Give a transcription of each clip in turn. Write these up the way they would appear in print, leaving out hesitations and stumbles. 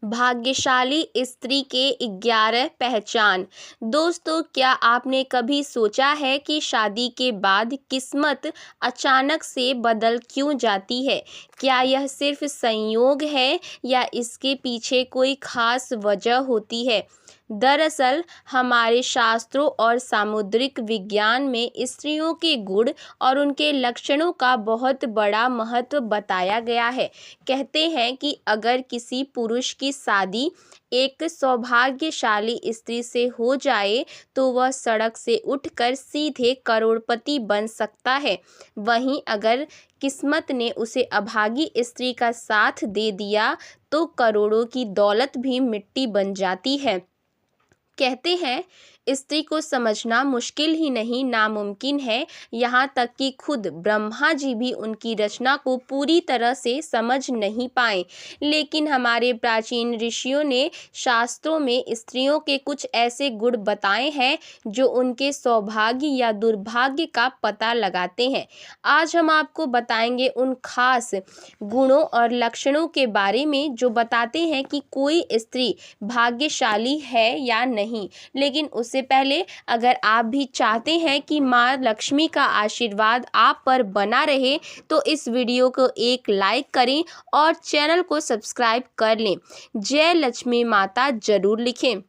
भाग्यशाली स्त्री के 11 पहचान। दोस्तों, क्या आपने कभी सोचा है कि शादी के बाद किस्मत अचानक से बदल क्यों जाती है? क्या यह सिर्फ संयोग है या इसके पीछे कोई खास वजह होती है? दरअसल हमारे शास्त्रों और सामुद्रिक विज्ञान में स्त्रियों के गुण और उनके लक्षणों का बहुत बड़ा महत्व बताया गया है। कहते हैं कि अगर किसी पुरुष की शादी एक सौभाग्यशाली स्त्री से हो जाए तो वह सड़क से उठकर सीधे करोड़पति बन सकता है। वहीं अगर किस्मत ने उसे अभागी स्त्री का साथ दे दिया तो करोड़ों की दौलत भी मिट्टी बन जाती है। कहते हैं स्त्री को समझना मुश्किल ही नहीं नामुमकिन है। यहाँ तक कि खुद ब्रह्मा जी भी उनकी रचना को पूरी तरह से समझ नहीं पाए। लेकिन हमारे प्राचीन ऋषियों ने शास्त्रों में स्त्रियों के कुछ ऐसे गुण बताए हैं जो उनके सौभाग्य या दुर्भाग्य का पता लगाते हैं। आज हम आपको बताएंगे उन खास गुणों और लक्षणों के बारे में जो बताते हैं कि कोई स्त्री भाग्यशाली है या नहीं। लेकिन उससे पहले अगर आप भी चाहते हैं कि माँ लक्ष्मी का आशीर्वाद आप पर बना रहे तो इस वीडियो को एक लाइक करें और चैनल को सब्सक्राइब कर लें। जय लक्ष्मी माता जरूर लिखें।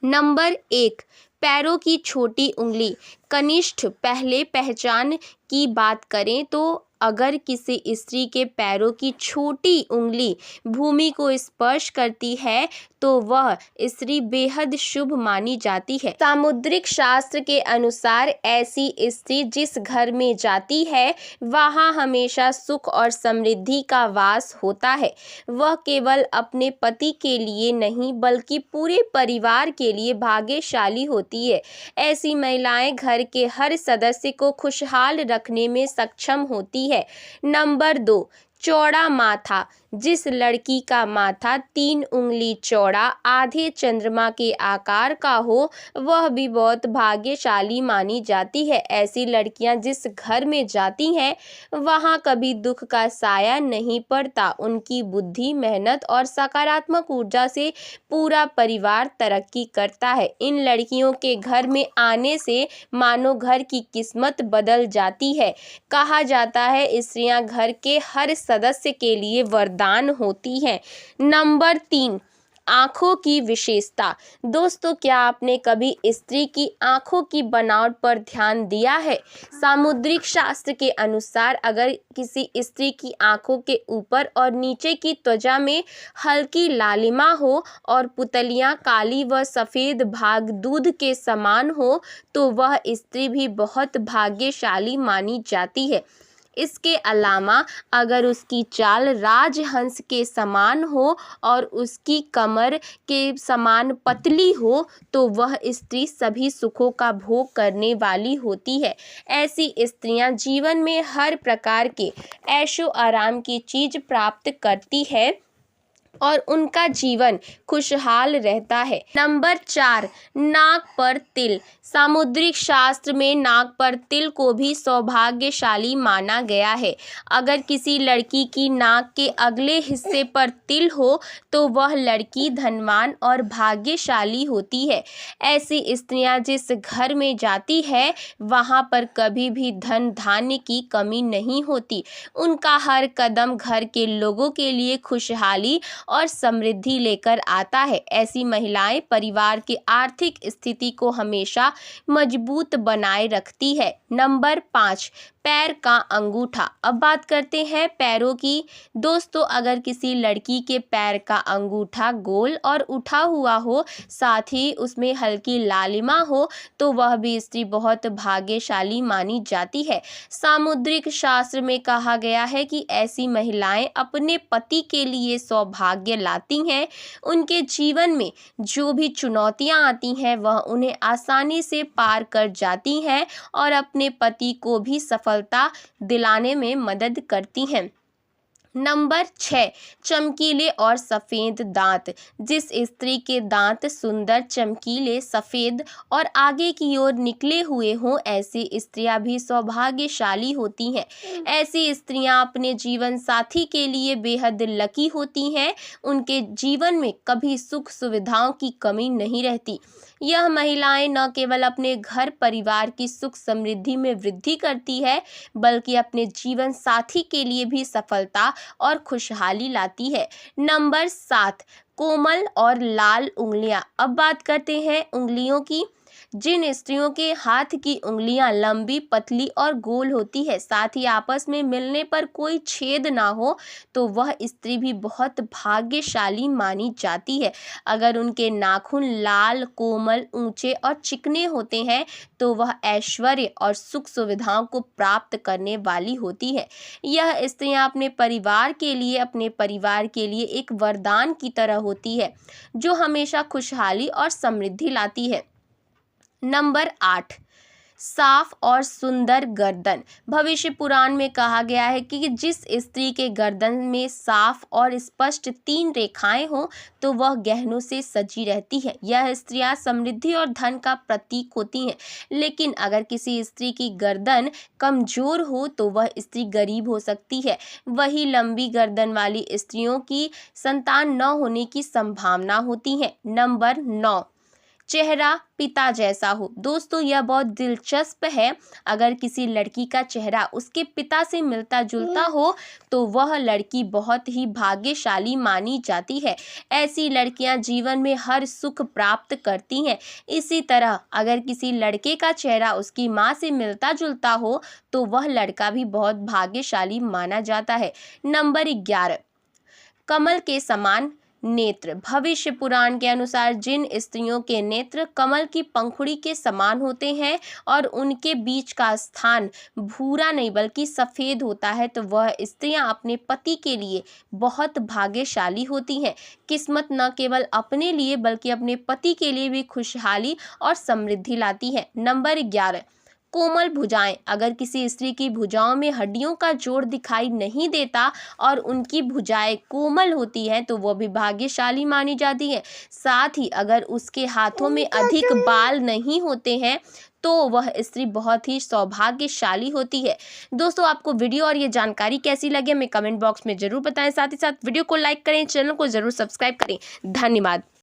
नंबर 1, पैरों की छोटी उंगली। कनिष्ठ पहले पहचान की बात करें तो अगर किसी स्त्री के पैरों की छोटी उंगली भूमि को स्पर्श करती है तो वह स्त्री बेहद शुभ मानी जाती है। सामुद्रिक शास्त्र के अनुसार ऐसी स्त्री जिस घर में जाती है वहाँ हमेशा सुख और समृद्धि का वास होता है। वह केवल अपने पति के लिए नहीं बल्कि पूरे परिवार के लिए भाग्यशाली होती है। ऐसी महिलाएं घर के हर सदस्य को खुशहाल रखने में सक्षम होती है। नंबर 2, चौड़ा माथा। जिस लड़की का माथा 3 उंगली चौड़ा आधे चंद्रमा के आकार का हो वह भी बहुत भाग्यशाली मानी जाती है। ऐसी लड़कियां जिस घर में जाती हैं वहां कभी दुख का साया नहीं पड़ता। उनकी बुद्धि, मेहनत और सकारात्मक ऊर्जा से पूरा परिवार तरक्की करता है। इन लड़कियों के घर में आने से मानो घर की किस्मत बदल जाती है। कहा जाता है स्त्रियां घर के हर सदस्य के लिए वरदान होती हैं। नंबर 3, आँखों की विशेषता। दोस्तों, क्या आपने कभी स्त्री की आँखों की बनावट पर ध्यान दिया है? सामुद्रिक शास्त्र के अनुसार अगर किसी स्त्री की आँखों के ऊपर और नीचे की त्वचा में हल्की लालिमा हो और पुतलियाँ काली व सफ़ेद भाग दूध के समान हो तो वह स्त्री भी बहुत भाग्यशाली मानी जाती है। इसके अलावा अगर उसकी चाल राजहंस के समान हो और उसकी कमर के समान पतली हो तो वह स्त्री सभी सुखों का भोग करने वाली होती है। ऐसी स्त्रियां जीवन में हर प्रकार के ऐशो आराम की चीज प्राप्त करती है और उनका जीवन खुशहाल रहता है। नंबर 4, नाक पर तिल। सामुद्रिक शास्त्र में नाक पर तिल को भी सौभाग्यशाली माना गया है। अगर किसी लड़की की नाक के अगले हिस्से पर तिल हो तो वह लड़की धनवान और भाग्यशाली होती है। ऐसी स्त्रियां जिस घर में जाती है वहां पर कभी भी धन धान्य की कमी नहीं होती। उनका हर कदम घर के लोगों के लिए खुशहाली और समृद्धि लेकर आता है। ऐसी महिलाएं परिवार की आर्थिक स्थिति को हमेशा मजबूत बनाए रखती है। नंबर 5, पैर का अंगूठा। अब बात करते हैं पैरों की। दोस्तों, अगर किसी लड़की के पैर का अंगूठा गोल और उठा हुआ हो साथ ही उसमें हल्की लालिमा हो तो वह भी स्त्री बहुत भाग्यशाली मानी जाती है। सामुद्रिक शास्त्र में कहा गया है कि ऐसी महिलाएं अपने पति के लिए सौभाग्य लाती हैं। उनके जीवन में जो भी चुनौतियां आती हैं वह उन्हें आसानी से पार कर जाती हैं और अपने पति को भी सफलता दिलाने में मदद करती हैं। नंबर 6, चमकीले और सफ़ेद दांत। जिस स्त्री के दांत सुंदर, चमकीले, सफ़ेद और आगे की ओर निकले हुए हों, ऐसी स्त्रियां भी सौभाग्यशाली होती हैं। ऐसी स्त्रियां अपने जीवन साथी के लिए बेहद लकी होती हैं। उनके जीवन में कभी सुख सुविधाओं की कमी नहीं रहती। यह महिलाएं न केवल अपने घर परिवार की सुख समृद्धि में वृद्धि करती है, बल्कि अपने जीवन साथी के लिए भी सफलता और खुशहाली लाती है। नंबर 7, कोमल और लाल उंगलियां। अब बात करते हैं उंगलियों की। जिन स्त्रियों के हाथ की उंगलियां लंबी, पतली और गोल होती है, साथ ही आपस में मिलने पर कोई छेद ना हो, तो वह स्त्री भी बहुत भाग्यशाली मानी जाती है। अगर उनके नाखून लाल, कोमल, ऊंचे और चिकने होते हैं, तो वह ऐश्वर्य और सुख सुविधाओं को प्राप्त करने वाली होती है। यह स्त्रियां अपने परिवार के लिए एक वरदान की तरह होती है, जो हमेशा खुशहाली और समृद्धि लाती है। नंबर 8, साफ और सुंदर गर्दन। भविष्य पुराण में कहा गया है कि जिस स्त्री के गर्दन में साफ और स्पष्ट 3 रेखाएं हों, तो वह गहनों से सजी रहती है। यह स्त्रियां समृद्धि और धन का प्रतीक होती हैं। लेकिन अगर किसी स्त्री की गर्दन कमजोर हो, तो वह स्त्री गरीब हो सकती है। वही लंबी गर्दन वाली स्त्रियों की संतान न होने की संभावना होती है। नंबर 9, चेहरा पिता जैसा हो। दोस्तों, यह बहुत दिलचस्प है। अगर किसी लड़की का चेहरा उसके पिता से मिलता जुलता हो, तो वह लड़की बहुत ही भाग्यशाली मानी जाती है। ऐसी लड़कियां जीवन में हर सुख प्राप्त करती हैं। इसी तरह अगर किसी लड़के का चेहरा उसकी माँ से मिलता जुलता हो, तो वह लड़का भी बहुत भाग्यशाली माना जाता है। नंबर 11, कमल के समान नेत्र। भविष्य पुराण के अनुसार जिन स्त्रियों के नेत्र कमल की पंखुड़ी के समान होते हैं और उनके बीच का स्थान भूरा नहीं बल्कि सफ़ेद होता है, तो वह स्त्रियां अपने पति के लिए बहुत भाग्यशाली होती हैं। किस्मत न केवल अपने लिए बल्कि अपने पति के लिए भी खुशहाली और समृद्धि लाती है। नंबर 11, कोमल भुजाएं। अगर किसी स्त्री की भुजाओं में हड्डियों का जोड़ दिखाई नहीं देता और उनकी भुजाएं कोमल होती हैं, तो वह भी भाग्यशाली मानी जाती है। साथ ही अगर उसके हाथों में अधिक बाल नहीं होते हैं, तो वह स्त्री बहुत ही सौभाग्यशाली होती है। दोस्तों, आपको वीडियो और ये जानकारी कैसी लगी हमें कमेंट बॉक्स में जरूर बताएं। साथ ही साथ वीडियो को लाइक करें, चैनल को जरूर सब्सक्राइब करें। धन्यवाद।